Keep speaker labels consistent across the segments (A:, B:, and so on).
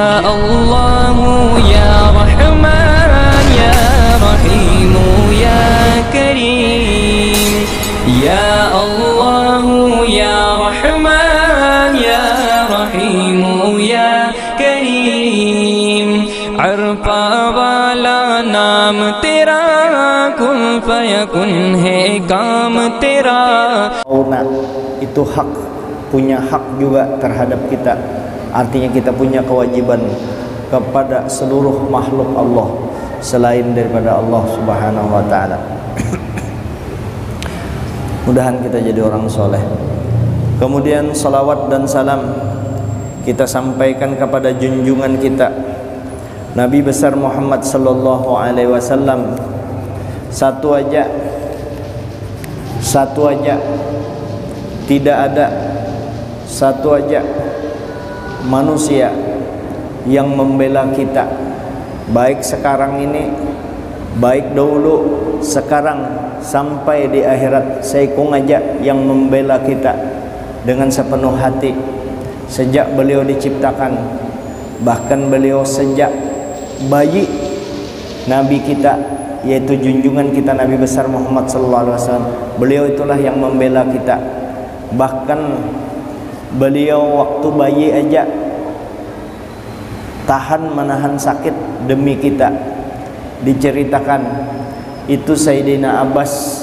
A: Allahu ya Rahman ya Rahim ya Karim. Ya Allahu ya Rahman ya Rahim ya Karim. Arfa wala naam tera, kun fayakun hai kaam tera.
B: Itu hak, punya hak juga terhadap kita. Artinya kita punya kewajiban kepada seluruh makhluk Allah selain daripada Allah Subhanahu wa taala. Mudahan kita jadi orang soleh. Kemudian salawat dan salam kita sampaikan kepada junjungan kita Nabi besar Muhammad sallallahu alaihi wasallam. Satu aja tidak ada satu aja manusia yang membela kita, baik sekarang ini, baik dahulu, sekarang sampai di akhirat. Seikung aja yang membela kita dengan sepenuh hati sejak beliau diciptakan, bahkan beliau sejak bayi Nabi kita, yaitu junjungan kita Nabi besar Muhammad sallallahu alaihi wasallam. Beliau itulah yang membela kita. Bahkan beliau waktu bayi aja tahan menahan sakit demi kita. Diceritakan itu Sayyidina Abbas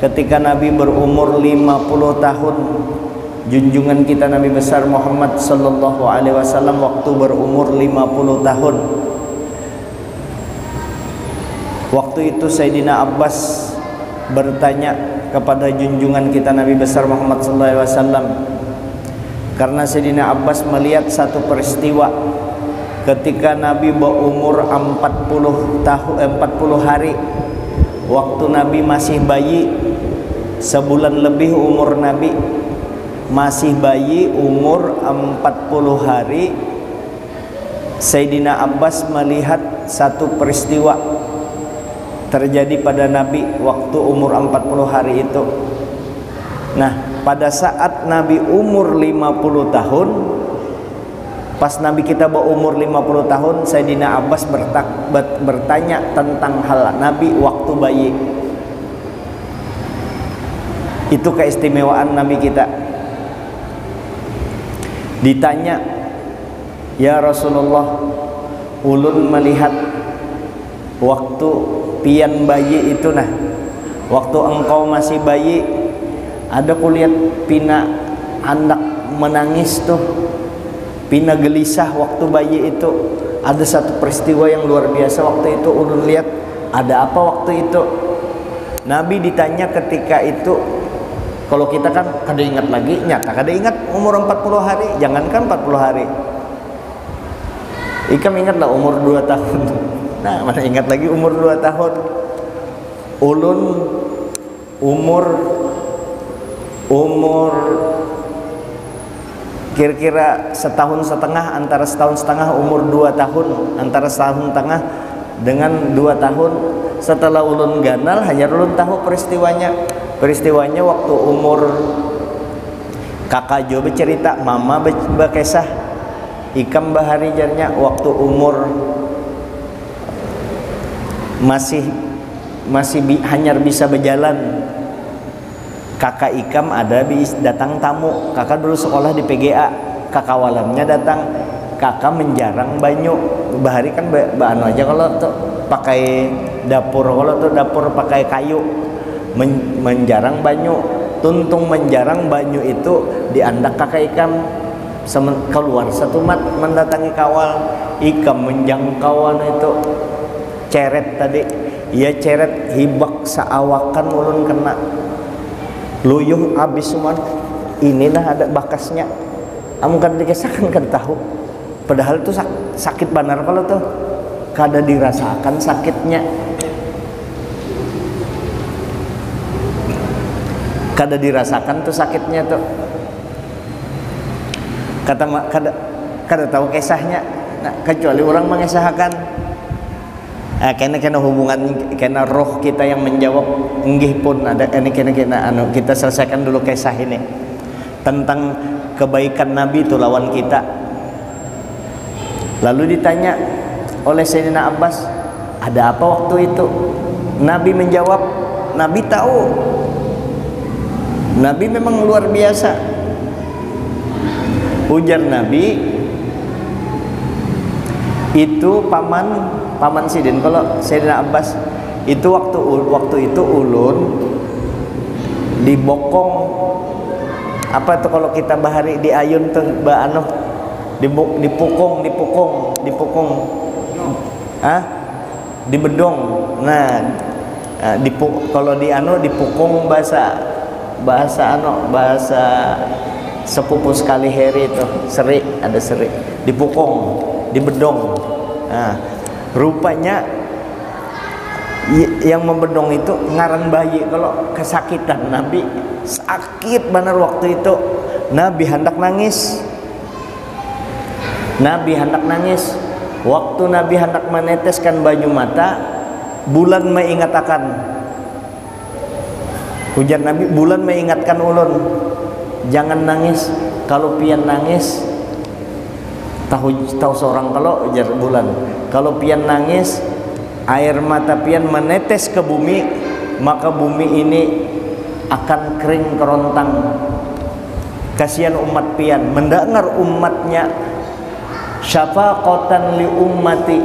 B: ketika Nabi berumur 50 tahun, junjungan kita Nabi besar Muhammad sallallahu alaihi wasallam waktu berumur 50 tahun. Waktu itu Sayyidina Abbas bertanya kepada junjungan kita Nabi besar Muhammad sallallahu alaihi wasallam, karena Sayyidina Abbas melihat satu peristiwa ketika Nabi berumur 40 hari. Waktu Nabi masih bayi, sebulan lebih umur Nabi, masih bayi umur 40 hari. Sayyidina Abbas melihat satu peristiwa terjadi pada Nabi waktu umur 40 hari itu. Nah, pada saat Nabi umur 50 tahun, pas Nabi kita berumur 50 tahun, Sayyidina Abbas bertanya tentang hal Nabi waktu bayi. Itu keistimewaan Nabi kita. Ditanya, "Ya Rasulullah, ulun melihat waktu pian bayi itu, nah waktu engkau masih bayi, ada kulihat pina anak menangis tuh, pina gelisah waktu bayi itu. Ada satu peristiwa yang luar biasa waktu itu ulun lihat. Ada apa waktu itu?" Nabi ditanya ketika itu. Kalau kita kan kada ingat lagi, nyata kada ingat umur 40 hari, jangankan 40 hari. Ikam ingatlah umur 2 tahun. Nah, mana ingat lagi umur 2 tahun. Ulun umur kira-kira setahun setengah, antara setahun setengah umur 2 tahun, antara setahun setengah dengan 2 tahun. Setelah ulun ganal, hanya ulun tahu peristiwanya waktu umur kakak jo bercerita, mama berkisah, ikam bahari jarnya waktu umur masih hanya bisa berjalan. Kakak ikam ada datang tamu. Kakak dulu sekolah di PGA, kakak walamnya datang. Kakak menjarang banyu. Bahari kan anu aja kalau tuh pakai dapur, kalau tuh dapur pakai kayu. Menjarang banyu. Tuntung menjarang banyu itu diandak kakak ikam. Keluar satu mat mendatangi kawal. Ikam menjangkauan itu ceret tadi. Ia ceret hibak seawakan ulun kena. Luyuh habis semua. Inilah ada bakasnya. Amun kan dikisahkan kan tahu. Padahal itu sakit benar kalau tuh kada dirasakan sakitnya. Kada dirasakan tuh sakitnya tuh. Kada tahu kisahnya. Nah, kecuali orang mengisahkan. Kena hubungan, kena roh kita yang menjawab. Enggih pun ada ini kena kita selesaikan dulu kisah ini tentang kebaikan Nabi itu lawan kita. Lalu ditanya oleh Sayyidina Abbas, ada apa waktu itu? Nabi menjawab, Nabi tahu. Nabi memang luar biasa. Ujar Nabi, itu paman Sidin. Kalau Sayyidina Abbas itu waktu itu ulun dibokong, apa tuh kalau kita bahari di ayun tuh dipukung di bedong. Nah, kalau dipukung bahasa sepupu sekali heri itu seri, ada seri, dipukung di bedong. Nah, rupanya yang membedong itu ngaran bayi. Kalau kesakitan, Nabi sakit benar waktu itu. Nabi hendak nangis. Waktu Nabi hendak meneteskan baju mata, bulan mengatakan, ujar Nabi, bulan mengingatkan ulun, jangan nangis. Kalau pian nangis, tahu seorang kalau ujar bulan, kalau pian nangis, air mata pian menetes ke bumi, maka bumi ini akan kering kerontang. Kasihan umat pian, mendengar umatnya syafaqatan li ummati,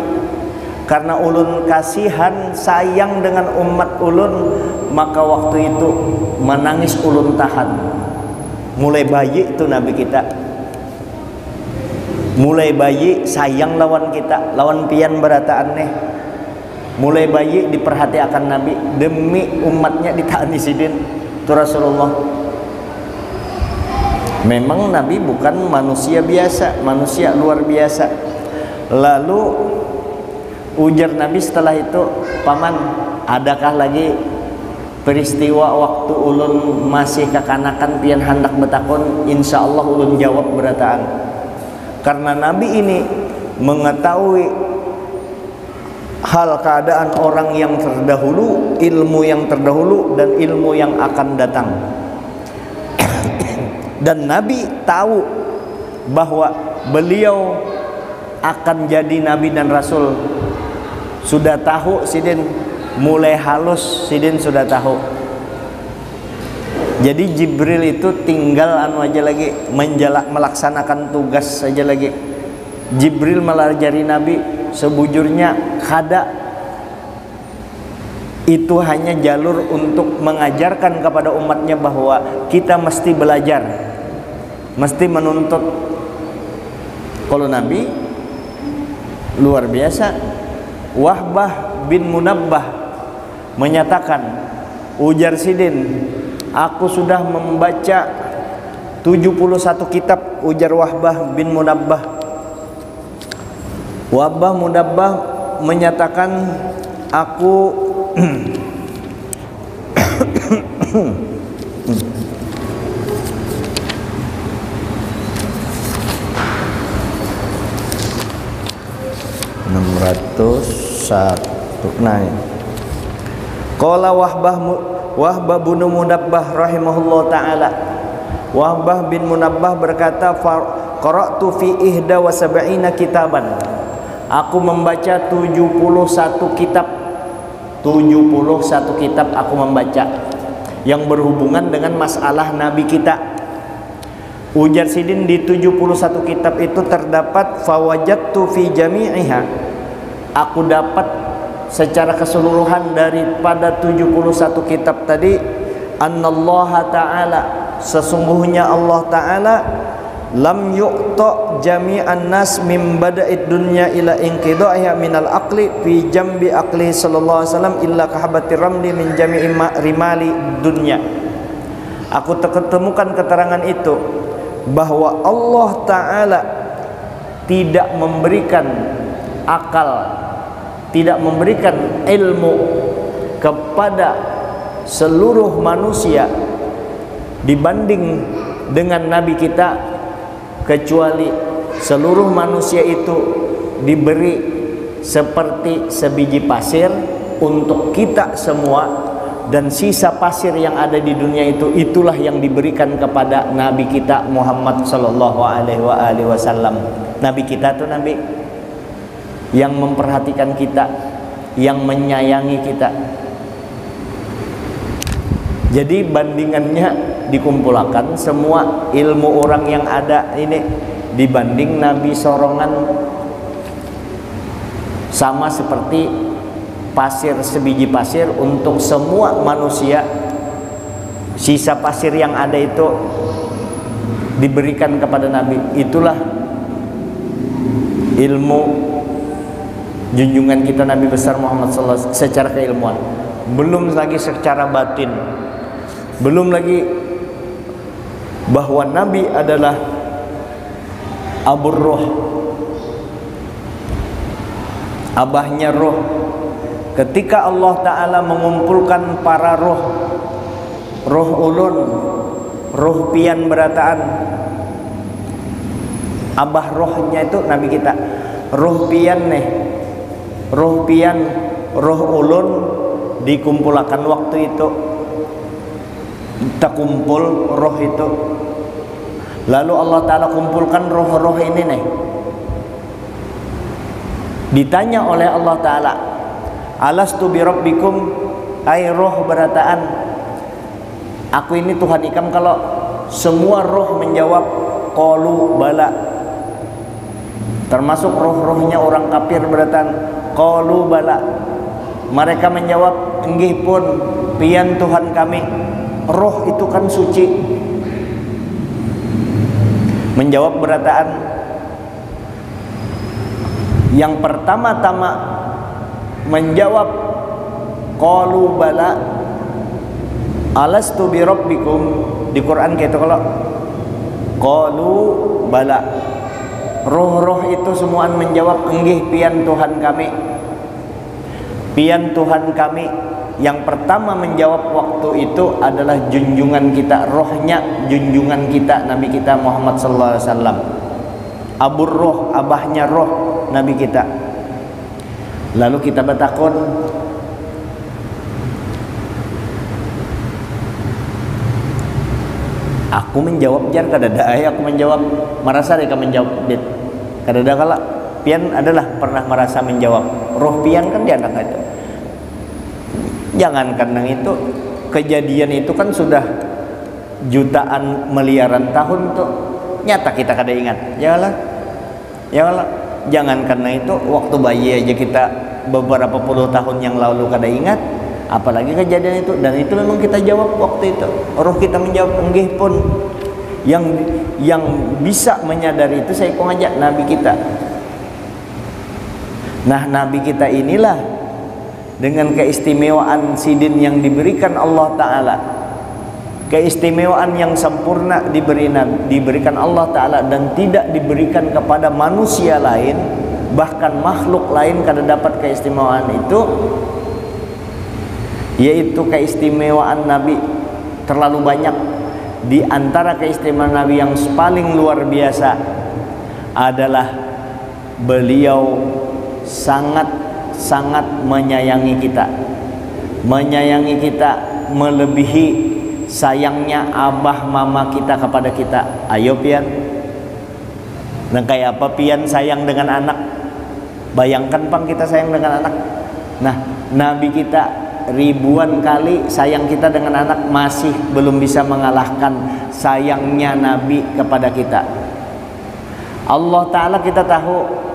B: karena ulun kasihan sayang dengan umat ulun, maka waktu itu menangis ulun tahan. Mulai bayi itu Nabi kita, mulai bayi sayang lawan kita, lawan pian berataan nih. Mulai bayi diperhatikan Nabi, demi umatnya ditahan Sidin itu Rasulullah. Memang Nabi bukan manusia biasa, manusia luar biasa. Lalu ujar Nabi setelah itu, paman, adakah lagi peristiwa waktu ulun masih kekanakan pian hendak betakon? Insya Allah ulun jawab berataan. Karena Nabi ini mengetahui hal keadaan orang yang terdahulu, ilmu yang terdahulu, dan ilmu yang akan datang. Dan Nabi tahu bahwa beliau akan jadi Nabi dan Rasul. Sudah tahu Sidin, mulai halus Sidin sudah tahu. Jadi Jibril itu tinggal aja lagi, melaksanakan tugas saja lagi. Jibril melajari Nabi, sebujurnya kada itu hanya jalur untuk mengajarkan kepada umatnya bahwa kita mesti belajar, mesti menuntut. Kalau Nabi luar biasa. Wahbah bin Munabbah menyatakan, ujar Sidin, aku sudah membaca 71 kitab. Ujar Wahbah bin Munabbah. Wahbah Munabbah menyatakan, aku 601. Nah, qala Wahbah bin Munabbah rahimahullah taala. Wahbah bin Munabbah berkata, qara'tu fi ihda wa sab'ina kitaban. Aku membaca 71 kitab. 71 kitab aku membaca yang berhubungan dengan masalah Nabi kita. Ujar Sidin, di 71 kitab itu terdapat fawajadtu fi jami'iha. Aku dapat secara keseluruhan daripada 71 kitab tadi, annallaha ta'ala, sesungguhnya Allah ta'ala, lam yu'ta jami'an nas min bada'id dunya ila inqidaiha minal aqli fi jambi aqli sallallahu alaihi wasallam illa kahabati ramli min jami'i rimali dunya. Aku temukan keterangan itu bahwa Allah Ta'ala tidak memberikan akal, tidak memberikan ilmu kepada seluruh manusia dibanding dengan Nabi kita, kecuali seluruh manusia itu diberi seperti sebiji pasir untuk kita semua, dan sisa pasir yang ada di dunia itu, itulah yang diberikan kepada Nabi kita Muhammad sallallahu alaihi wasallam. Nabi kita tuh Nabi yang memperhatikan kita, yang menyayangi kita. Jadi bandingannya dikumpulkan semua ilmu orang yang ada ini dibanding Nabi sorongan, sama seperti pasir, sebiji pasir untuk semua manusia. Sisa pasir yang ada itu diberikan kepada Nabi. Itulah ilmu junjungan kita Nabi besar Muhammad SAW secara keilmuan. Belum lagi secara batin, belum lagi bahwa Nabi adalah Abur Roh, abahnya roh. Ketika Allah Ta'ala mengumpulkan para roh, roh ulun, roh pian berataan, abah rohnya itu Nabi kita. Roh pian nih, roh pian, roh ulun dikumpulkan waktu itu, kita kumpul roh itu. Lalu Allah Ta'ala kumpulkan roh-roh ini nih. Ditanya oleh Allah Ta'ala, alastu bi rabbikum, ay roh berataan, aku ini Tuhan ikam. Kalau semua roh menjawab qalu bala, termasuk roh-rohnya orang kafir berataan qalu bala, mereka menjawab enggih pun pian Tuhan kami. Roh itu kan suci, menjawab berataan. Yang pertama-tama menjawab qalu bala, alastu bi rabbikum, di Quran kayak itu. Kalau qalu bala, roh-roh itu semuaan menjawab enggih pian Tuhan kami, pian Tuhan kami. Yang pertama menjawab waktu itu adalah junjungan kita, rohnya junjungan kita Nabi kita Muhammad sallallahu alaihi wasallam. Abur roh, abahnya roh Nabi kita. Lalu kita bertakun, aku menjawab jar kadada aku menjawab, merasa mereka menjawab bit kadada kala pian adalah pernah merasa menjawab. Roh pian kan di anak itu. Jangan karena itu, kejadian itu kan sudah jutaan miliaran tahun tuh, nyata kita kada ingat. Janganlah, janganlah. Jangan karena itu waktu bayi aja kita beberapa puluh tahun yang lalu kada ingat, apalagi kejadian itu. Dan itu memang kita jawab waktu itu. Roh kita menjawab enggih pun. Yang bisa menyadari itu saya kong aja Nabi kita. Nah, Nabi kita inilah dengan keistimewaan sidin yang diberikan Allah Ta'ala, keistimewaan yang sempurna diberikan Allah Ta'ala dan tidak diberikan kepada manusia lain, bahkan makhluk lain kada dapat keistimewaan itu, yaitu keistimewaan Nabi terlalu banyak. Di antara keistimewaan Nabi yang paling luar biasa adalah beliau sangat menyayangi kita, menyayangi kita melebihi sayangnya abah mama kita kepada kita. Ayo pian, nah kayak apa pian sayang dengan anak? Bayangkan pang kita sayang dengan anak. Nah, Nabi kita ribuan kali sayang kita dengan anak, masih belum bisa mengalahkan sayangnya Nabi kepada kita. Allah Ta'ala kita tahu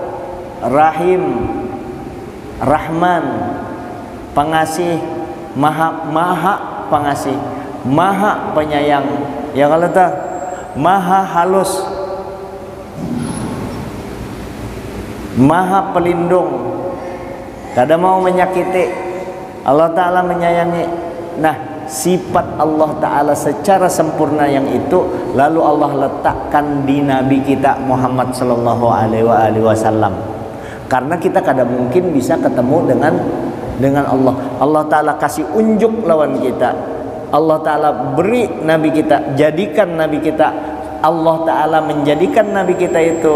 B: Rahim, Rahman, pengasih, maha pengasih, maha penyayang. Ya kalau tak maha halus, maha pelindung, kada mau menyakiti. Allah Ta'ala menyayangi. Nah, sifat Allah Ta'ala secara sempurna yang itu lalu Allah letakkan di Nabi kita Muhammad sallallahu alaihi wasallam. Karena kita kada mungkin bisa ketemu dengan Allah. Allah Ta'ala kasih unjuk lawan kita. Allah Ta'ala beri Nabi kita, jadikan Nabi kita. Allah Ta'ala menjadikan Nabi kita itu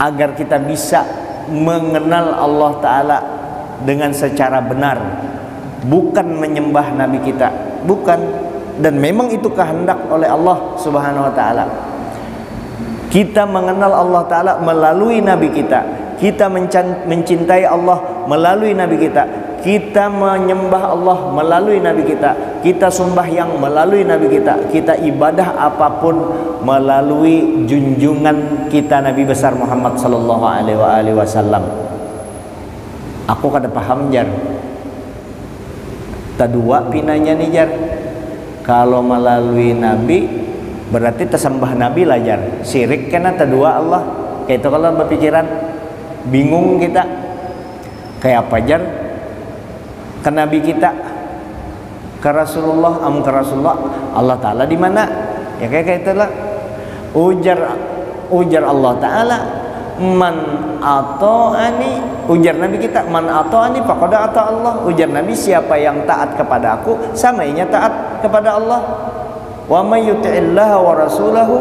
B: agar kita bisa mengenal Allah Ta'ala dengan secara benar, bukan menyembah Nabi kita, bukan. Dan memang itu kehendak oleh Allah Subhanahu wa Ta'ala. Kita mengenal Allah Ta'ala melalui Nabi kita. Kita mencintai Allah melalui Nabi kita. Kita menyembah Allah melalui Nabi kita. Kita sembahyang melalui Nabi kita. Kita ibadah apapun melalui junjungan kita Nabi besar Muhammad sallallahu alaihi wasallam. Aku kada paham jar. Tadua pinanya nih jar. Kalau melalui Nabi berarti tersembah Nabi lah jar. Syirik kena tadua Allah. Kayak itu kalau berpikiran bingung kita. Kayak apa jar? Ke Nabi kita, ke Rasulullah, ke Rasulullah, Allah Ta'ala di mana? Ya kayak itulah. Ujar Allah Ta'ala, man ata'ani, ujar Nabi kita, man ata'ani faqad ata Allah. Ujar Nabi, siapa yang taat kepada aku, sama inya taat kepada Allah. Wa may yuti'illaha wa rasulahu,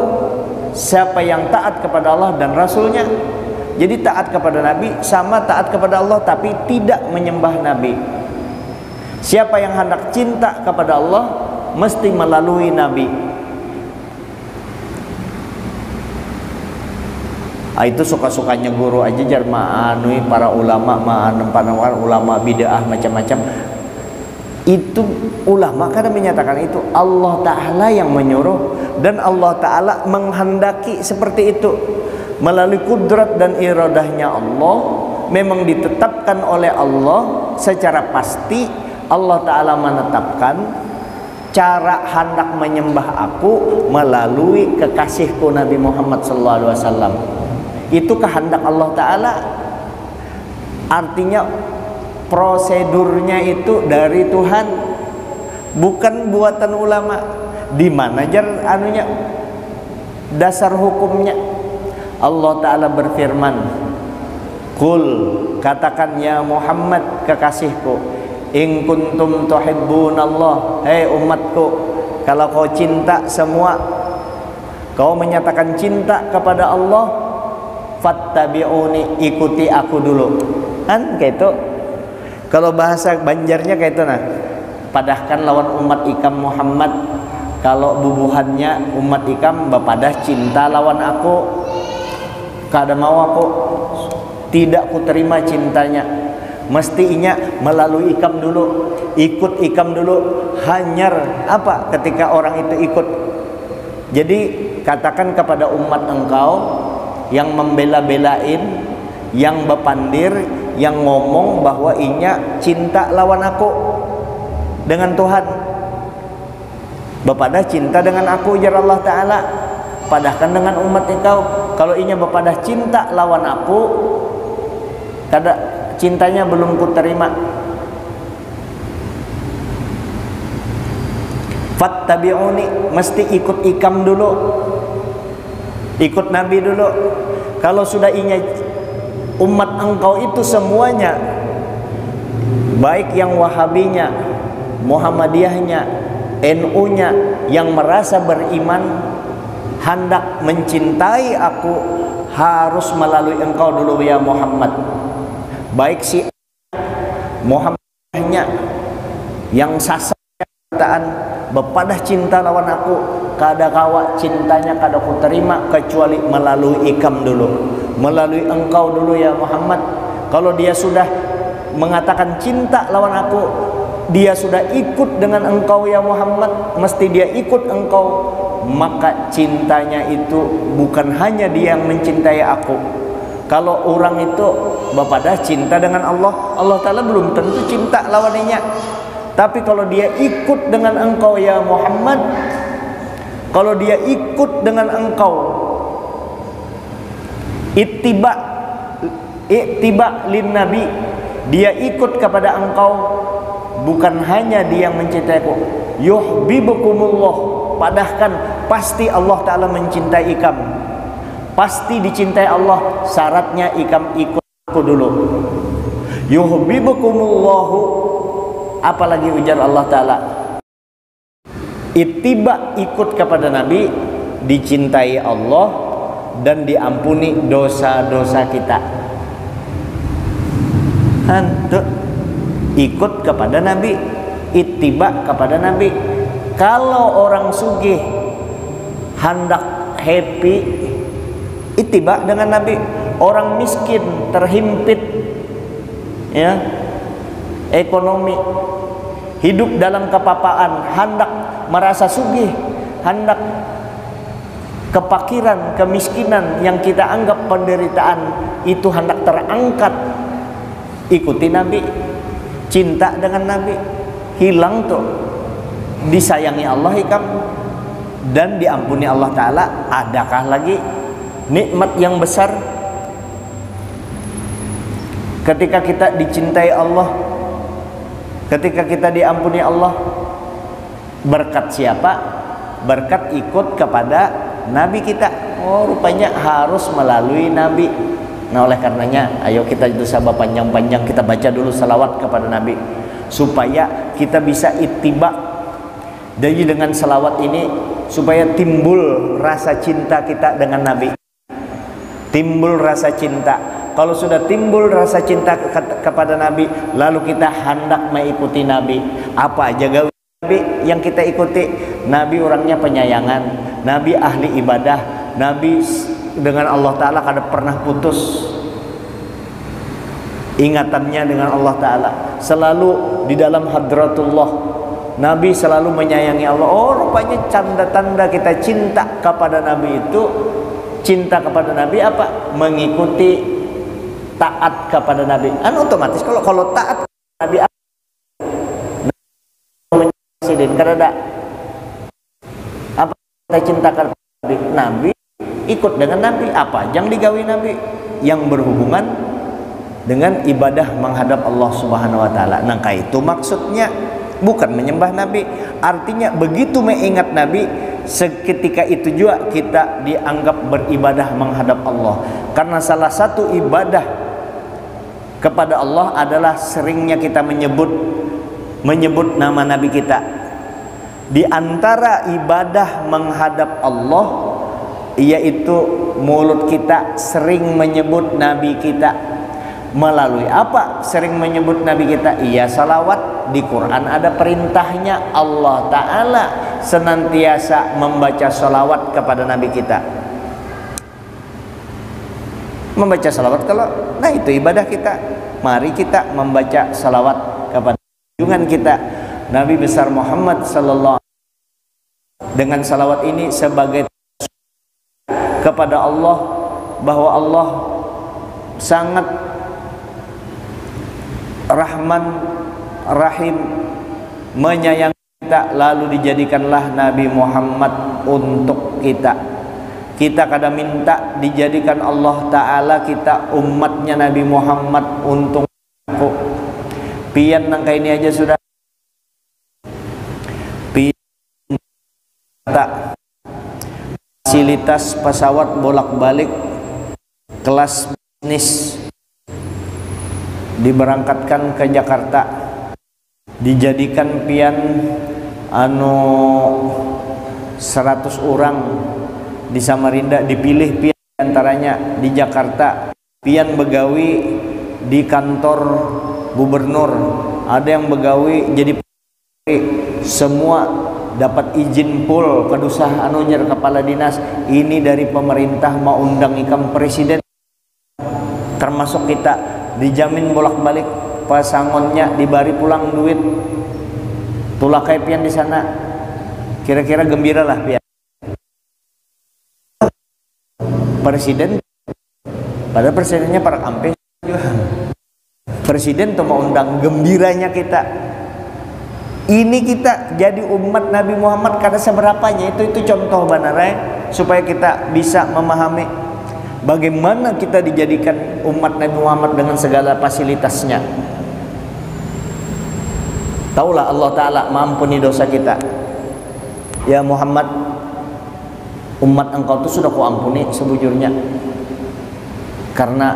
B: siapa yang taat kepada Allah dan Rasulnya. Jadi taat kepada Nabi sama taat kepada Allah, tapi tidak menyembah Nabi. Siapa yang hendak cinta kepada Allah mesti melalui Nabi. Itu suka-sukanya guru aja jar ma'anui para ulama, para ulama bid'ah macam-macam. Itu ulama kadang menyatakan itu Allah Ta'ala yang menyuruh dan Allah Ta'ala menghendaki seperti itu. Melalui kudrat dan iradahnya Allah, memang ditetapkan oleh Allah secara pasti. Allah Ta'ala menetapkan cara hendak menyembah aku melalui kekasihku Nabi Muhammad SAW. Itu kehendak Allah Ta'ala. Artinya prosedurnya itu dari Tuhan, bukan buatan ulama. Di mana jar anunya dasar hukumnya? Allah Ta'ala berfirman, Qul, katakan ya Muhammad kekasihku, in kuntum tuhibbunallah, hei umatku, kalau kau cinta semua, kau menyatakan cinta kepada Allah, fattabi'uni, ikuti aku dulu. Kan kayak itu. Kalau bahasa Banjarnya kayak itu nah. Padahkan lawan umat ikam Muhammad, kalau bubuhannya umat ikam bapadah cinta lawan aku, kada mau aku, tidak ku terima cintanya. Mestinya melalui ikam dulu, ikut ikam dulu. Hanyar apa ketika orang itu ikut. Jadi katakan kepada umat engkau yang membela-belain, yang bepandir, yang ngomong bahwa inya cinta lawan aku dengan Tuhan, bepadah cinta dengan aku, ujar Allah Ta'ala. Padahkan dengan umat engkau, kalau inya bepadah cinta lawan aku, kada cintanya belum ku terima. Fattabi'uni, mesti ikut ikam dulu, ikut Nabi dulu. Kalau sudah inya umat engkau itu semuanya, baik yang Wahabinya, Muhammadiyahnya, NU-nya, yang merasa beriman, hendak mencintai aku, harus melalui engkau dulu ya Muhammad. Baik si Muhammadnya yang sasaan bepadah cinta lawan aku, kada kawa cintanya kada ku terima kecuali melalui ikam dulu, melalui engkau dulu ya Muhammad. Kalau dia sudah mengatakan cinta lawan aku, dia sudah ikut dengan engkau ya Muhammad, mesti dia ikut engkau, maka cintanya itu bukan hanya dia yang mencintai aku. Kalau orang itu bapadah cinta dengan Allah, Allah Ta'ala belum tentu cinta lawannya. Tapi kalau dia ikut dengan engkau ya Muhammad, kalau dia ikut dengan engkau, ittiba lin nabi, dia ikut kepada engkau, bukan hanya dia yang mencintaiku, yuhibbukumullah, padahkan pasti Allah Ta'ala mencintai ikam. Pasti dicintai Allah, syaratnya ikam ikut aku dulu. Yuhibbukumullahu, apalagi ujar Allah Ta'ala, ittiba, ikut kepada Nabi, dicintai Allah dan diampuni dosa-dosa kita. Hantu ikut kepada Nabi, ittiba kepada Nabi. Kalau orang sugih hendak happy, ittiba dengan Nabi. Orang miskin, terhimpit ya ekonomi, hidup dalam kepapaan, hendak merasa sugih, hendak kepakiran, kemiskinan yang kita anggap penderitaan itu hendak terangkat, ikuti Nabi, cinta dengan Nabi, hilang tuh, disayangi Allah ikam dan diampuni Allah Ta'ala. Adakah lagi nikmat yang besar ketika kita dicintai Allah, ketika kita diampuni Allah? Berkat siapa? Berkat ikut kepada Nabi kita. Oh, rupanya harus melalui Nabi. Nah, oleh karenanya ayo kita dosa panjang-panjang kita baca dulu salawat kepada Nabi supaya kita bisa ittiba. Jadi dengan salawat ini supaya timbul rasa cinta kita dengan Nabi, timbul rasa cinta. Kalau sudah timbul rasa cinta kepada Nabi, lalu kita hendak mengikuti Nabi. Apa aja gawe Nabi yang kita ikuti? Nabi orangnya penyayangan, Nabi ahli ibadah, Nabi dengan Allah Ta'ala kada pernah putus ingatannya dengan Allah Ta'ala, selalu di dalam hadratullah. Nabi selalu menyayangi Allah. Oh, rupanya tanda-tanda kita cinta kepada Nabi itu, cinta kepada Nabi apa? Mengikuti, taat kepada Nabi. Otomatis kalau taat Nabi presiden karena apa kita cinta kepada Nabi, Nabi ikut dengan Nabi. Apa yang digawi Nabi yang berhubungan dengan ibadah menghadap Allah Subhanahu wa Ta'ala. Nah, itu maksudnya bukan menyembah Nabi. Artinya begitu mengingat Nabi, seketika itu juga kita dianggap beribadah menghadap Allah. Karena salah satu ibadah kepada Allah adalah seringnya kita menyebut nama Nabi kita. Di antara ibadah menghadap Allah yaitu mulut kita sering menyebut Nabi kita. Melalui apa sering menyebut Nabi kita? Iya, salawat. Di Quran ada perintahnya, Allah Ta'ala senantiasa membaca salawat kepada Nabi kita. Membaca salawat nah itu ibadah kita. Mari kita membaca salawat kepada junjungan kita Nabi besar Muhammad sallallahu alaihi wasallam. Dengan salawat ini sebagai kepada Allah bahwa Allah sangat Rahman Rahim, menyayangi kita, lalu dijadikanlah Nabi Muhammad untuk kita. Kita kadang minta dijadikan Allah Ta'ala kita umatnya Nabi Muhammad untuk aku. Pian nangka ini aja sudah. Pian fasilitas pesawat bolak-balik kelas bisnis diberangkatkan ke Jakarta, dijadikan pian 100 orang di Samarinda, dipilih pian antaranya di Jakarta, pian begawi di kantor gubernur, ada yang begawi jadi semua dapat izin pul kedusah nyer kepala dinas. Ini dari pemerintah mau undang ikam presiden, termasuk kita dijamin bolak-balik pasangonnya, dibari pulang duit tulakai pian di sana. Kira-kira gembira lah pian presiden, padahal presidennya para ampe. Presiden tuh mau undang, gembiranya kita. Ini kita jadi umat Nabi Muhammad kada seberapanya. Itu contoh benar supaya kita bisa memahami bagaimana kita dijadikan umat Nabi Muhammad dengan segala fasilitasnya. Taulah Allah Ta'ala mengampuni dosa kita. Ya Muhammad, umat engkau itu sudah kuampuni sebujurnya, karena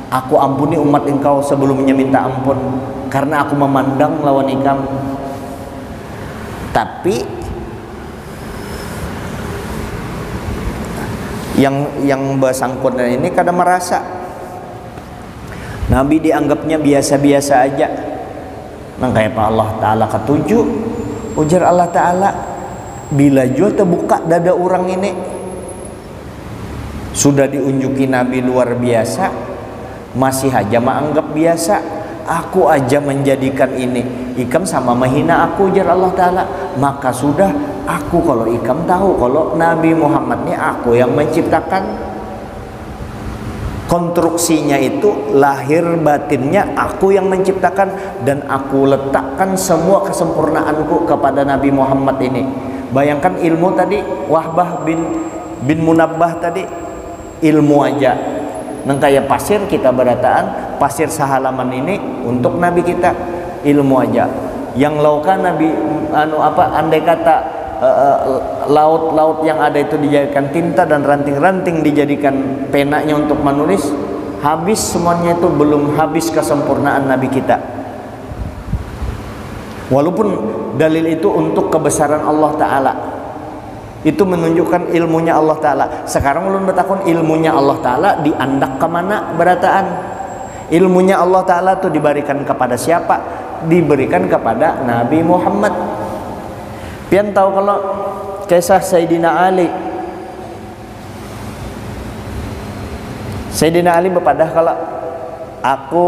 B: aku ampuni umat engkau sebelumnya minta ampun, karena aku memandang lawan ikam. Tapi yang bersangkutan ini kadang merasa Nabi dianggapnya biasa-biasa aja. Nah, kayak Allah Ta'ala ketujuh, ujar Allah Ta'ala, bila jua terbuka dada orang ini Sudah diunjuki Nabi luar biasa, masih aja menganggap biasa. Aku aja menjadikan ini, ikam sama menghina aku, jar Allah Ta'ala. Maka sudah, aku kalau ikam tahu kalau Nabi Muhammad ini aku yang menciptakan. Konstruksinya itu, lahir batinnya aku yang menciptakan, dan aku letakkan semua kesempurnaanku kepada Nabi Muhammad ini. Bayangkan ilmu tadi, Wahbah bin Munabbah tadi, ilmu aja nang kayak pasir kita berataan, pasir sehalaman ini untuk Nabi kita, ilmu aja. Yang laukan Nabi andai kata laut-laut yang ada itu dijadikan tinta dan ranting-ranting dijadikan penanya untuk menulis, habis semuanya itu, belum habis kesempurnaan Nabi kita. Walaupun dalil itu untuk kebesaran Allah Ta'ala, itu menunjukkan ilmunya Allah Ta'ala. Sekarang ulun bertakun, ilmunya Allah Ta'ala diandak kemana berataan? Ilmunya Allah Ta'ala itu diberikan kepada siapa? Diberikan kepada Nabi Muhammad. Pian tahu kalau kisah Sayyidina Ali. Sayyidina Ali berpadah kalau aku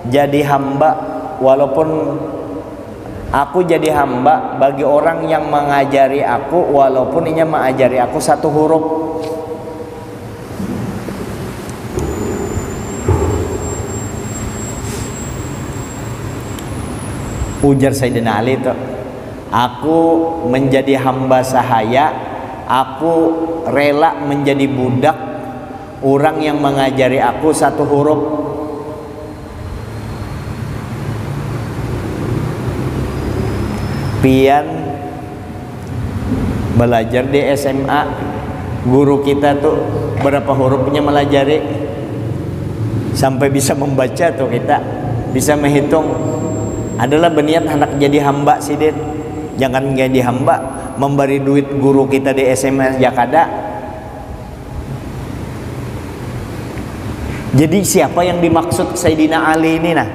B: jadi hamba, walaupun aku jadi hamba bagi orang yang mengajari aku, walaupun ia mengajari aku satu huruf. Ujar Sayyidina Ali itu, aku menjadi hamba sahaya, aku rela menjadi budak orang yang mengajari aku satu huruf. Pian belajar di SMA, guru kita tuh berapa hurufnya melajari sampai bisa membaca tuh, kita bisa menghitung. Adalah berniat hendak jadi hamba sidin. Jangan jadi hamba memberi duit guru kita di SMA Jakada. Jadi siapa yang dimaksud Sayyidina Ali ini nah?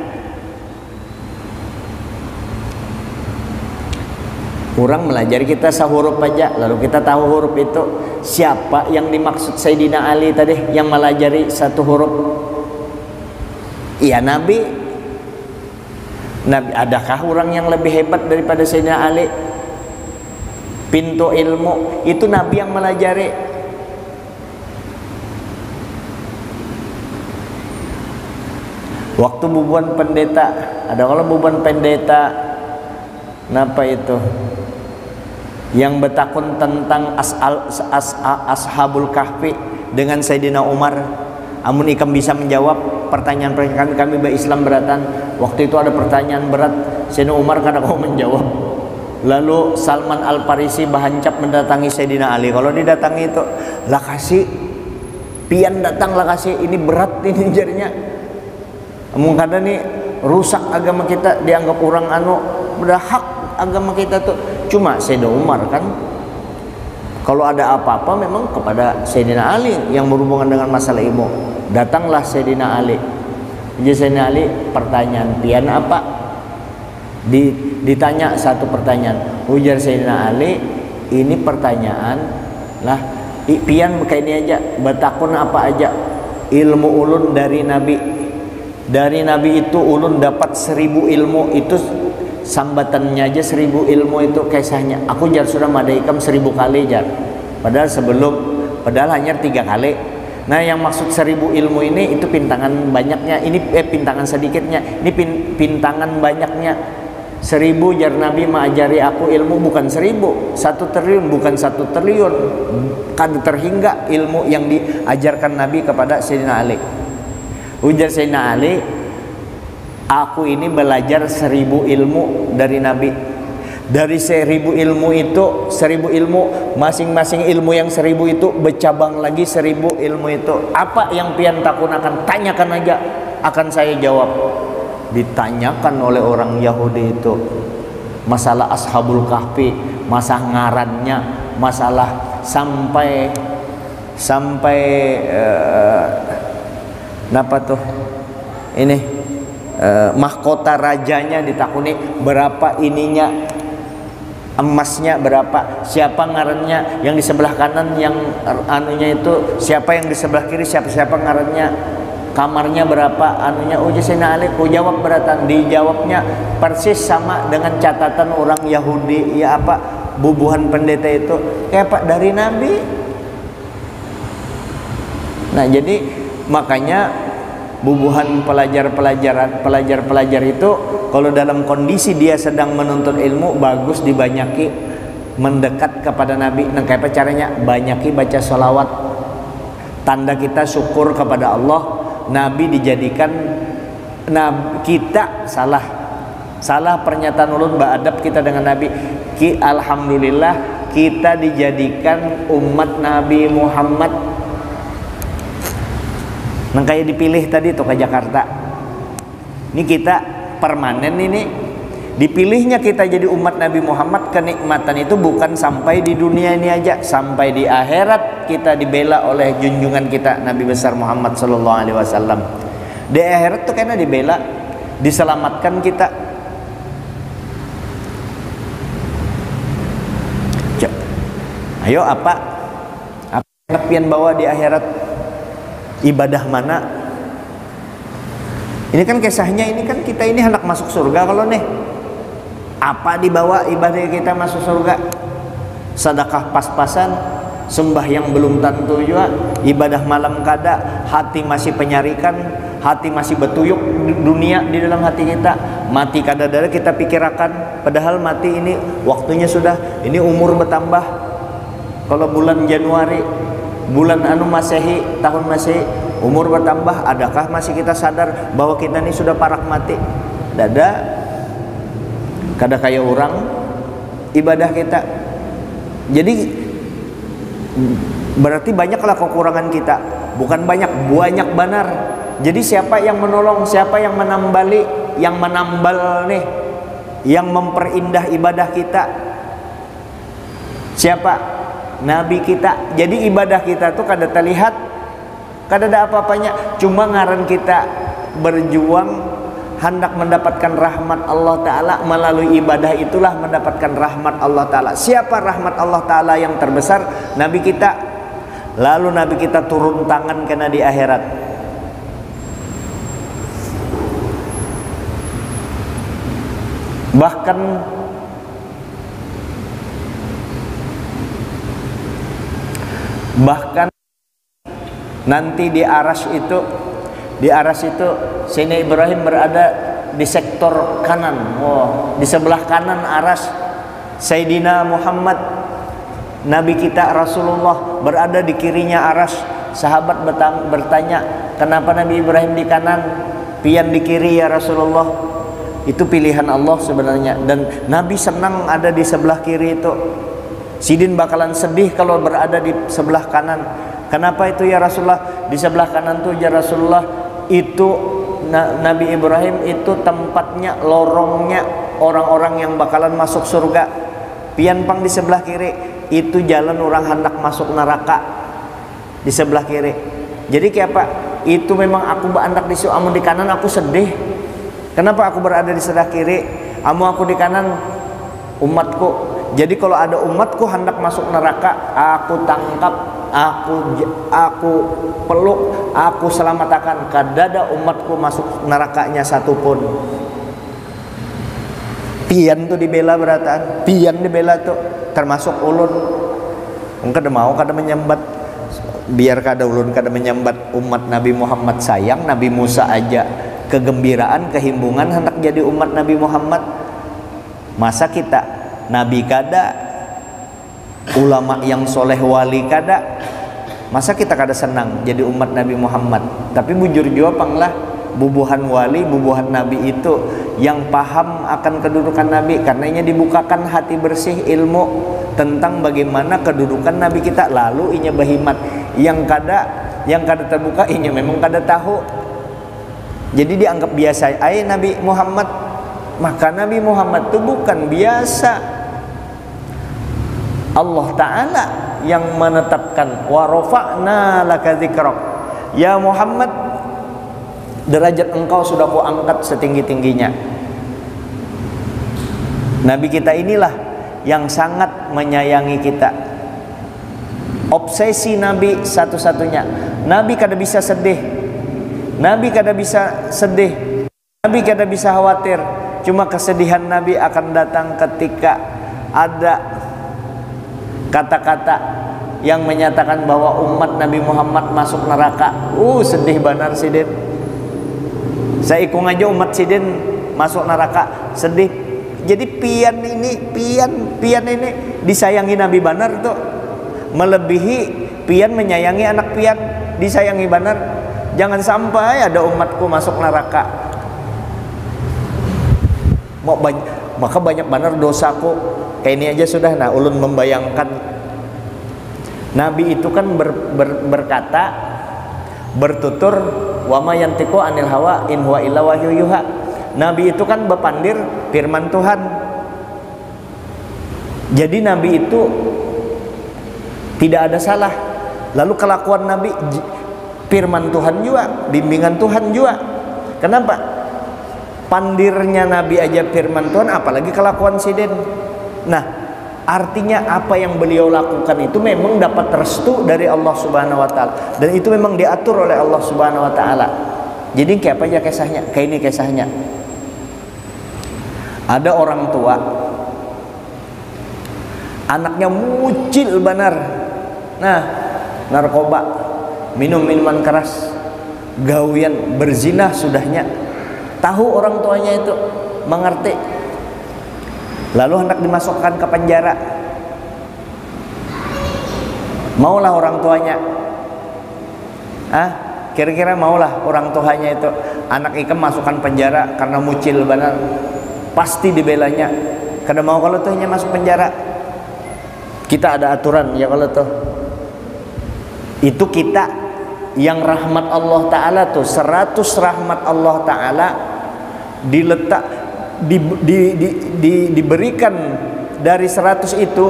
B: Kurang melajari kita sahuruf aja, lalu kita tahu huruf itu. Siapa yang dimaksud Sayyidina Ali tadi yang melajari satu huruf? Iya, Nabi. Nabi, adakah orang yang lebih hebat daripada Sayyidina Ali? Pintu ilmu itu Nabi yang melajari. Waktu bubuan pendeta, ada kalau bubuan pendeta, napa itu? Yang bertakun tentang Ashabul Kahfi dengan Sayyidina Umar. Amun ikam bisa menjawab pertanyaan-pertanyaan kami Islam beratan. Waktu itu ada pertanyaan berat, Sayyidina Umar kadang mau menjawab. Lalu Salman Al-Farisi bahancap mendatangi Sayyidina Ali. Kalau didatangi itu, lah kasih pian datang, lah kasih, ini berat ini jarinya. Mungkin nih rusak agama kita, dianggap orang udah hak agama kita tuh. Cuma Sayyidina Umar kan, kalau ada apa-apa memang kepada Sayyidina Ali yang berhubungan dengan masalah ilmu. Datanglah Sayyidina Ali. Jadi Sayyidina Ali pertanyaan pian apa? Ditanya satu pertanyaan. Ujar Sayyidina Ali, ini pertanyaan lah pian kayak ini aja, bertakun apa aja? Ilmu ulun dari Nabi. Dari Nabi itu ulun dapat 1000 ilmu, itu sambatannya aja 1000 ilmu itu kisahnya. Aku jar sudah madaikam 1000 kali jar. Padahal hanya 3 kali. Nah, yang maksud 1000 ilmu ini itu pintangan banyaknya. Ini pintangan sedikitnya. Ini pintangan banyaknya. 1000 jar Nabi mengajari aku ilmu bukan 1000, 1 triliun bukan 1 triliun. Kan terhingga ilmu yang diajarkan Nabi kepada Sayyidina Ali. Ujar Sayyidina Ali, aku ini belajar 1000 ilmu dari Nabi. Dari 1000 ilmu itu, 1000 ilmu, masing-masing ilmu yang 1000 itu bercabang lagi 1000 ilmu itu. Apa yang pian takun akan tanyakan aja, akan saya jawab. Ditanyakan oleh orang Yahudi itu masalah Ashabul Kahfi, masalah ngarannya, masalah sampai apa tuh ini mahkota rajanya ditakuni berapa ininya, emasnya berapa, siapa ngarannya, yang di sebelah kanan yang anunya itu siapa, yang di sebelah kiri siapa ngarannya, kamarnya berapa anunya. Sayyidina Ali ku jawab beratan, dijawabnya persis sama dengan catatan orang Yahudi, ya apa bubuhan pendeta itu kayak Pak dari Nabi. Nah jadi makanya bubuhan pelajar itu kalau dalam kondisi dia sedang menuntut ilmu bagus dibanyaki mendekat kepada Nabi. Nah kayak apa caranya? Banyaki baca sholawat, tanda kita syukur kepada Allah. Nabi dijadikan, nah kita salah pernyataan ulun ba'adab kita dengan Nabi. Alhamdulillah kita dijadikan umat Nabi Muhammad. Nah kayak dipilih tadi tuh ke Jakarta. Ini kita permanen ini. Dipilihnya kita jadi umat Nabi Muhammad, kenikmatan itu bukan sampai di dunia ini aja, sampai di akhirat kita dibela oleh junjungan kita Nabi besar Muhammad sallallahu alaihi wasallam. Di akhirat tuh karena dibela, diselamatkan kita. Ayo apa yang bawa di akhirat? Ibadah mana? Ini kan kisahnya, ini kan kita ini hendak masuk surga. Kalau nih apa dibawa ibadah kita masuk surga? Sedekah pas-pasan, sembahyang belum tentu juga, ibadah malam kada, hati masih penyarikan, hati masih betuyuk dunia di dalam hati kita, mati kada-kada kita pikirkan, padahal mati ini waktunya sudah, ini umur bertambah. Kalau bulan Januari, bulan Masehi, tahun Masehi, umur bertambah, adakah masih kita sadar bahwa kita ini sudah parak mati? Dada kada kayak orang ibadah kita. Jadi berarti banyaklah kekurangan kita, bukan banyak benar. Jadi siapa yang menolong, siapa yang menambali, yang menambal nih, yang memperindah ibadah kita? Siapa? Nabi kita. Jadi ibadah kita tuh kada terlihat, kada ada apa-apanya, cuma ngaran kita berjuang hendak mendapatkan rahmat Allah Ta'ala. Melalui ibadah itulah mendapatkan rahmat Allah Ta'ala. Siapa rahmat Allah Ta'ala yang terbesar? Nabi kita. Lalu Nabi kita turun tangan kena di akhirat. Bahkan nanti di aras itu Sayyidina Ibrahim berada di sektor kanan. Di sebelah kanan aras. Sayyidina Muhammad Nabi kita Rasulullah berada di kirinya aras. Sahabat bertanya, kenapa Nabi Ibrahim di kanan, pian di kiri ya Rasulullah? Itu pilihan Allah sebenarnya, dan Nabi senang ada di sebelah kiri itu. Sidin bakalan sedih kalau berada di sebelah kanan. Kenapa itu ya Rasulullah? Di sebelah kanan tuh ya Rasulullah, itu Nabi Ibrahim itu tempatnya, lorongnya orang-orang yang bakalan masuk surga. Pian pang di sebelah kiri itu jalan orang hendak masuk neraka, di sebelah kiri. Jadi kayak apa? Itu memang aku hendak di amun di kanan aku sedih. Kenapa aku berada di sebelah kiri? Aku di kanan umatku. Jadi kalau ada umatku hendak masuk neraka, aku tangkap, aku peluk, aku selamatkan. Kada ada umatku masuk nerakanya satupun. Pian tuh dibela beratan, pian dibela tuh termasuk ulun. Kada mau kada menyambat, biar kada ulun kada menyambat umat Nabi Muhammad sayang. Nabi Musa aja kegembiraan, kehimbungan hendak jadi umat Nabi Muhammad. Masa kita Nabi kada, ulama yang soleh wali kada, masa kita kada senang jadi umat Nabi Muhammad? Tapi bujur jua panglah bubuhan wali, bubuhan Nabi itu yang paham akan kedudukan Nabi, karenanya dibukakan hati bersih ilmu tentang bagaimana kedudukan Nabi kita. Lalu inya bahimat yang kada terbuka, inya memang kada tahu. Jadi dianggap biasa ai Nabi Muhammad. Maka Nabi Muhammad itu bukan biasa. Allah Ta'ala yang menetapkan, wa rafa'na laka dzikrak, ya Muhammad, derajat engkau sudah ku angkat setinggi-tingginya. Nabi kita inilah yang sangat menyayangi kita. Obsesi Nabi satu-satunya. Nabi kada bisa sedih. Nabi kada bisa sedih. Nabi kada bisa khawatir. Cuma kesedihan Nabi akan datang ketika ada kata-kata yang menyatakan bahwa umat Nabi Muhammad masuk neraka. Sedih benar Sidin. Saya ikung aja umat Sidin masuk neraka, sedih. Jadi pian ini disayangi Nabi benar tuh. Melebihi pian menyayangi anak pian, disayangi benar. Jangan sampai ada umatku masuk neraka. Maka banyak benar dosaku. Kayak ini aja sudah. Nah, ulun membayangkan Nabi itu kan berkata, bertutur, wa ma yantiqu anil hawa in huwa illa wahyu yuha. Nabi itu kan bepandir firman Tuhan. Jadi Nabi itu tidak ada salah. Lalu kelakuan Nabi firman Tuhan juga, bimbingan Tuhan juga. Kenapa? Pandirnya Nabi aja firman Tuhan, apalagi kelakuan Sidin. Nah, artinya apa yang beliau lakukan itu memang dapat restu dari Allah Subhanahu wa taala, dan itu memang diatur oleh Allah Subhanahu wa taala. Jadi kayak apa aja kisahnya? Kayak ini kisahnya. Ada orang tua, anaknya mucil benar. Nah, narkoba, minum minuman keras, gawian, berzina sudahnya. Tahu orang tuanya itu, mengerti. Lalu hendak dimasukkan ke penjara. Maulah orang tuanya. Kira-kira maulah orang tuanya itu anak ikem masukkan penjara karena mucil benar. Pasti dibelanya. Kada mau kalau tuhnya masuk penjara. Kita ada aturan ya kalau tuh. Itu kita yang rahmat Allah Ta'ala tuh 100 rahmat Allah Ta'ala diletak diberikan dari 100 itu,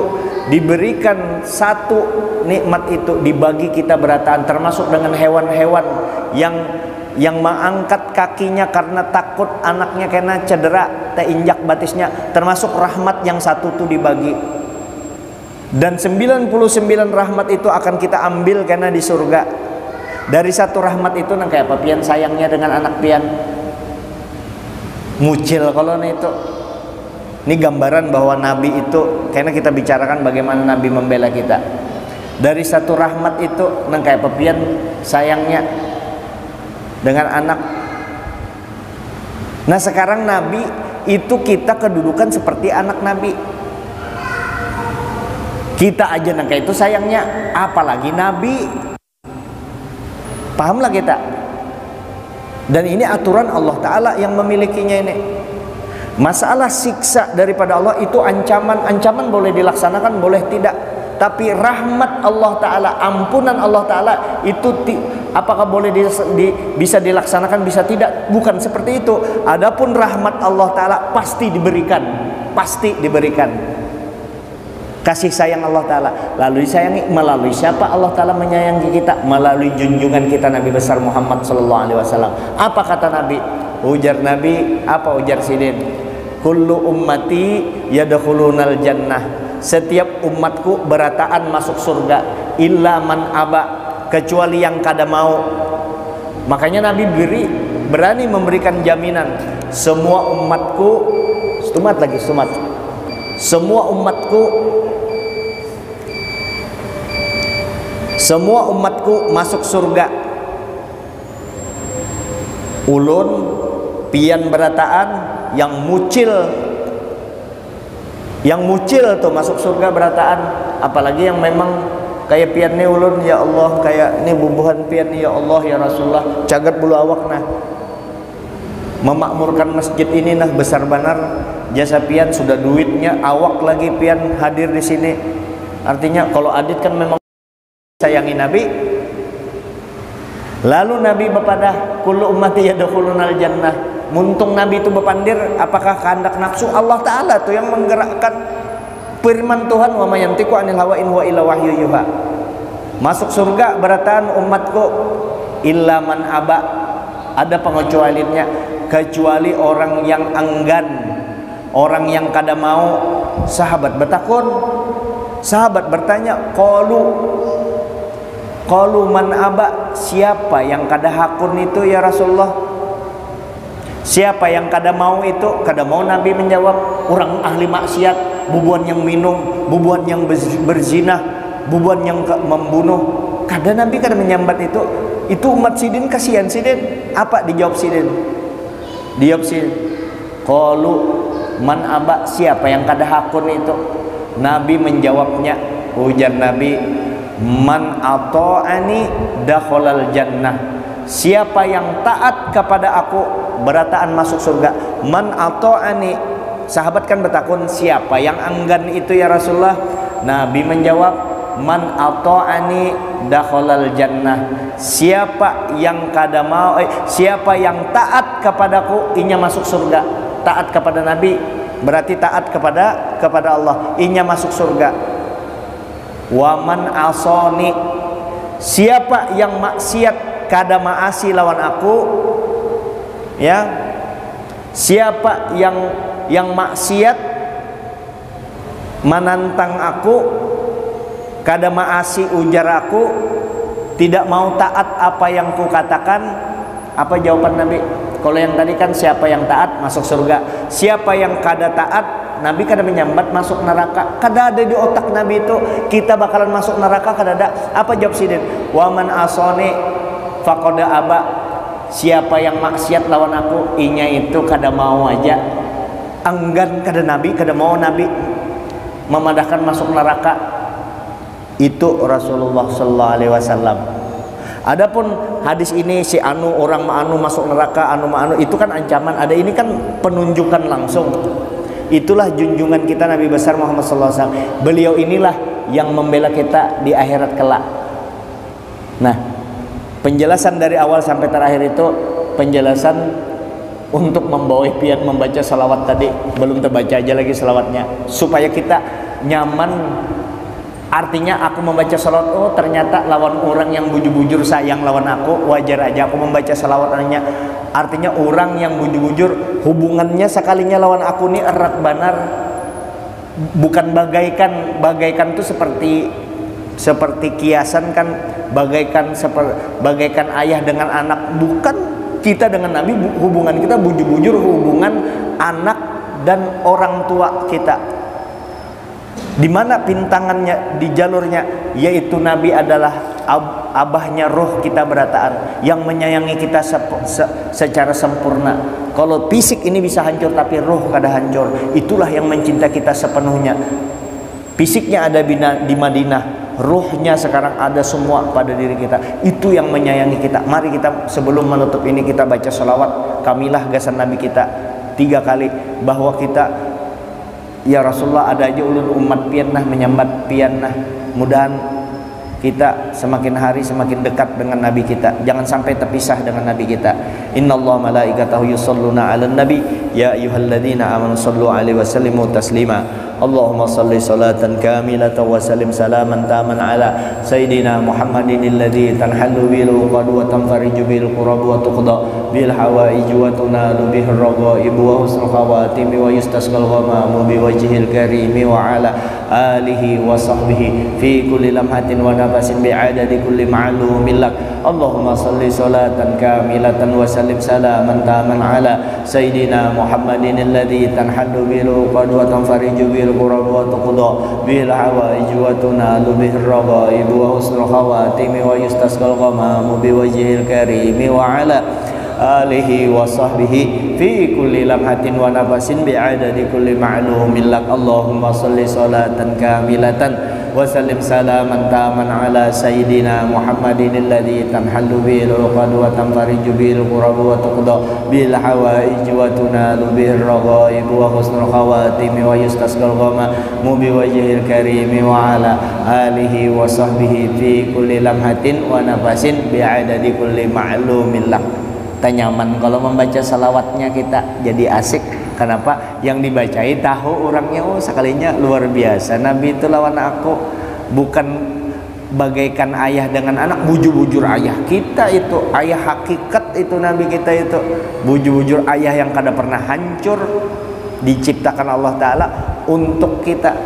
B: diberikan satu nikmat itu dibagi kita berataan, termasuk dengan hewan-hewan yang mengangkat kakinya karena takut anaknya kena cedera teinjak batisnya, termasuk rahmat yang satu itu dibagi. Dan 99 rahmat itu akan kita ambil karena di surga. Dari satu rahmat itu nang kayak apa pian sayangnya dengan anak pian. Mucil kalau itu. Ini gambaran bahwa Nabi itu, karena kita bicarakan bagaimana Nabi membela kita. Dari satu rahmat itu nang kayak apa pian sayangnya dengan anak. Nah, sekarang Nabi itu kita kedudukan seperti anak Nabi. Kita aja nang kayak itu sayangnya, apalagi Nabi. Pahamlah kita. Dan ini aturan Allah Ta'ala yang memilikinya ini. Masalah siksa daripada Allah itu ancaman boleh dilaksanakan, boleh tidak. Tapi rahmat Allah Ta'ala, ampunan Allah Ta'ala itu apakah boleh bisa dilaksanakan, bisa tidak? Bukan seperti itu. Adapun rahmat Allah Ta'ala pasti diberikan. Pasti diberikan. Kasih sayang Allah Ta'ala lalu disayangi melalui siapa? Allah Ta'ala menyayangi kita melalui junjungan kita Nabi besar Muhammad Sallallahu Alaihi Wasallam. Apa kata Nabi? Ujar Nabi, apa ujar Sidin? Kullu ummati yadkhulunal jannah. Setiap umatku berataan masuk surga, illa man aba, kecuali yang kada mau. Makanya Nabi berani memberikan jaminan, semua umatku, semua umatku masuk surga. Ulun pian berataan yang mucil tuh masuk surga berataan, apalagi yang memang kayak pian ni ulun, ya Allah, kayak ni bubuhan pian ni, ya Allah ya Rasulullah, cagat bulu awak nah memakmurkan masjid ini nah besar benar jasa pian, sudah duitnya awak lagi pian hadir di sini. Artinya kalau adit kan memang sayangi Nabi. Lalu Nabi bepadah, kullu ummati yadkhulunal jannah. Muntung Nabi itu bepandir, apakah kehendak nafsu? Allah Ta'ala tuh yang menggerakkan firman Tuhan, wa may yantiqu anil hawa in huwa illa wahyu yuha. Masuk surga berataan umatku illa man aba. Ada pengecualiannya, kecuali orang yang enggan, orang yang kada mau. Sahabat bertakun, sahabat bertanya, qalu man aba, siapa yang kada hakun itu ya Rasulullah? Siapa yang kada mau itu? Kada mau. Nabi menjawab, orang ahli maksiat, bubuan yang minum, bubuan yang berzina, bubuan yang membunuh. Kada, Nabi kada menyambat itu. Itu umat sidin, kasihan sidin. Apa dijawab sidin? Dijawab sidin, qalu man aba, siapa yang kada hakun itu? Nabi menjawabnya, ujar Nabi, man ata'ani dakhalal jannah, siapa yang taat kepada aku berataan masuk surga. Man ata'ani, sahabat kan bertakun, siapa yang enggan itu ya Rasulullah? Nabi menjawab, man ata'ani dakhalal jannah, siapa yang kada mau siapa yang taat kepadaku, inya masuk surga. Taat kepada Nabi berarti taat kepada Allah, inya masuk surga. Waman asoni, siapa yang maksiat kada maasi lawan aku, ya, siapa yang maksiat menantang aku, kada maasi ujar aku, tidak mau taat apa yang ku katakan. Apa jawaban Nabi? Kalau yang tadi kan siapa yang taat masuk surga, siapa yang kada taat, Nabi kada menyambat masuk neraka. Kada ada di otak Nabi itu kita bakalan masuk neraka, kada ada. Apa jawab sidin? Waman asone faqad aba, siapa yang maksiat lawan aku, inya itu kada mau aja, enggan. Kada Nabi, kada mau Nabi memadahkan masuk neraka. Itu Rasulullah sallallahu alaihi wasallam. Adapun hadis ini si anu orang anu masuk neraka, anu itu kan ancaman. Ada ini kan penunjukan langsung. Itulah junjungan kita Nabi besar Muhammad sallallahu alaihi wasallam. Beliau inilah yang membela kita di akhirat kelak. Nah, penjelasan dari awal sampai terakhir itu penjelasan untuk membawa pian membaca salawat tadi. Belum terbaca aja lagi salawatnya, supaya kita nyaman. Artinya aku membaca salawat, oh ternyata lawan orang yang bujur-bujur sayang lawan aku, wajar aja aku membaca salawat. Artinya orang yang bujur-bujur hubungannya sekalinya lawan aku ini erat banar, bukan bagaikan itu seperti kiasan kan, bagaikan ayah dengan anak. Bukan, kita dengan Nabi hubungan kita bujur-bujur hubungan anak dan orang tua kita. Di mana pintangannya di jalurnya, yaitu Nabi adalah abahnya roh kita berataan, yang menyayangi kita secara sempurna. Kalau fisik ini bisa hancur tapi roh kada hancur. Itulah yang mencinta kita sepenuhnya. Fisiknya ada di Madinah, rohnya sekarang ada semua pada diri kita. Itu yang menyayangi kita. Mari kita sebelum menutup ini kita baca salawat. Kamilah gasan Nabi kita 3 kali, bahwa kita, ya Rasulullah, ada aja ulun umat piannah menyambat piannah. Mudahan kita semakin hari semakin dekat dengan Nabi kita. Jangan sampai terpisah dengan Nabi kita. Innallaha malaikatahu yusholluna 'alan nabi ya ayyuhalladzina amanu shallu 'alaihi wa sallimu taslima. Allahumma shalli salatan kamilatan wa sallim salaman taman ala sayyidina Muhammadin alladzi tanhallu bil uqad wa tanfariju bil qurab wa tuqda bil hawaij wa tunalu bihir raghaib wa husnul khawatim wa yustasqal ghamamu bi wajhil karim wa ala alihi wa sahbihi fi kulli lamhatin wa nafasin bi adadi kulli ma'lumin lak. Allahumma shalli salatan kamilatan wa sallim salaman taman ala sayyidina Muhammadin alladzi tanhallu bil uqad wa tanfariju bil qurab wa tuqda bil hawaij wa tunalu bihir raghaib wa husnul khawatim wa yustasqal ghamamu bi wajhil karim wa ala alihi wa sahbihi fi kulli lamhatin wa nafasin bi adadi kulli ma'lumin lak. Allahumma shalli salatan kamilatan wa sallim salaman taman ala sayyidina Muhammadin alladzi tanhallu bil uqad wa tanfariju bil qurab wa tuqda bil hawaij wa tunalu bihir raghaib wa husnul khawatim wa yustasqal ghamamu bi wajhil karim wa ala alihi wa sahbihi fi kulli lamhatin wa nafasin bi adadi kulli ma'lumin lak. Kita nyaman kalau membaca salawatnya, kita jadi asik. Kenapa? Yang dibacai tahu orangnya, oh sekalinya luar biasa. Nabi itu lawan aku, bukan bagaikan ayah dengan anak, bujur-bujur ayah kita itu, ayah hakikat itu Nabi kita itu, bujur-bujur ayah yang kada pernah hancur, diciptakan Allah Ta'ala untuk kita.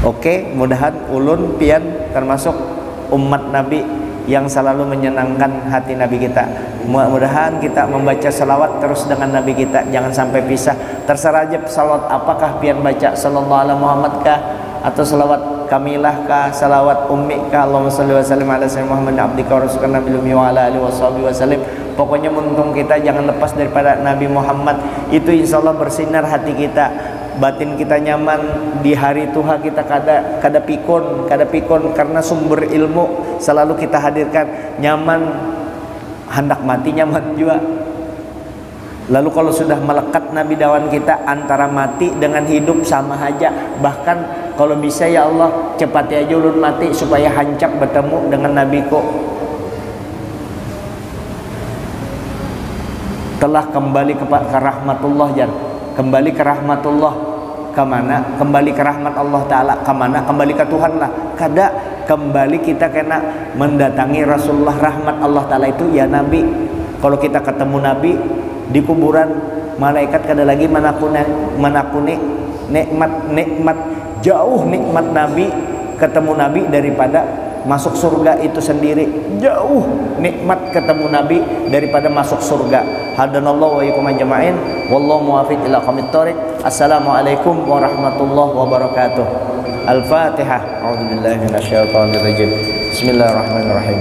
B: Oke, mudahan ulun pian termasuk umat Nabi yang selalu menyenangkan hati Nabi kita. Mudah-mudahan kita membaca salawat terus dengan Nabi kita, jangan sampai pisah. Terserah aja salawat apakah pian baca, sallallahu alaihi Muhammad kah, atau salawat kamilah kah, salawat ummi kah, Allahumma sholli wa sallim ala sayyidina Muhammad abdika wa rasulika nabiyil ummi wa ala alihi washabihi wasallim. Pokoknya untung kita jangan lepas daripada Nabi Muhammad. Itu insyaallah bersinar hati kita, batin kita nyaman. Di hari Tuhan kita kada pikun karena sumber ilmu selalu kita hadirkan. Nyaman, hendak mati nyaman juga. Lalu kalau sudah melekat Nabi dawan kita, antara mati dengan hidup sama aja. Bahkan kalau bisa ya Allah cepat aja ulun mati supaya hancap bertemu dengan Nabiku. Telah kembali ke rahmatullah, jan. Kembali ke rahmatullah kemana? Kembali ke rahmat Allah Ta'ala kemana? Kembali ke Tuhan lah. Kada kembali kita kena mendatangi Rasulullah. Rahmat Allah Ta'ala itu ya Nabi. Kalau kita ketemu Nabi di kuburan, malaikat kada lagi menakuni nikmat jauh nikmat Nabi, ketemu Nabi daripada masuk surga itu sendiri. Jauh nikmat ketemu Nabi daripada masuk surga. Hadanallahu wa iyyakum ajma'in. Wallahu muwaffiq ila aqwamit thoriq. Assalamualaikum warahmatullahi wabarakatuh. Al-Fatihah. A'udzubillahi minasyaitonir rajim. Bismillahirrahmanirrahim.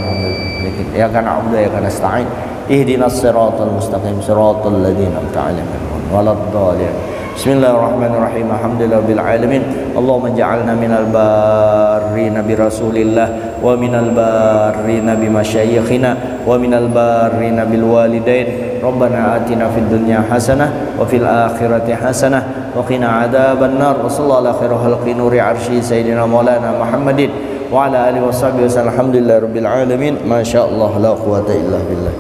B: Ya kana abdu ya kana nasta'in. Ihdinas siratal mustaqim siratal ladzina an'amta 'alaihim waladdallin. Bismillahirrahmanirrahim. Alhamdulillahirabbil alamin. Allahumma ja'alna minal barrina bi Rasulillah wa minal barrina bi masyayikhina wa minal barrina bil walidain. Rabbana atina fid dunya hasanah wa fil akhirati hasanah wa qina adzaban nar. Wassallallahu ala khairil khalqi nuri arsy sayyidina maulana Muhammadin wa ala alihi washabihi wasallam. Alhamdulillahirabbil alamin. Masyaallah la quwwata illa billah.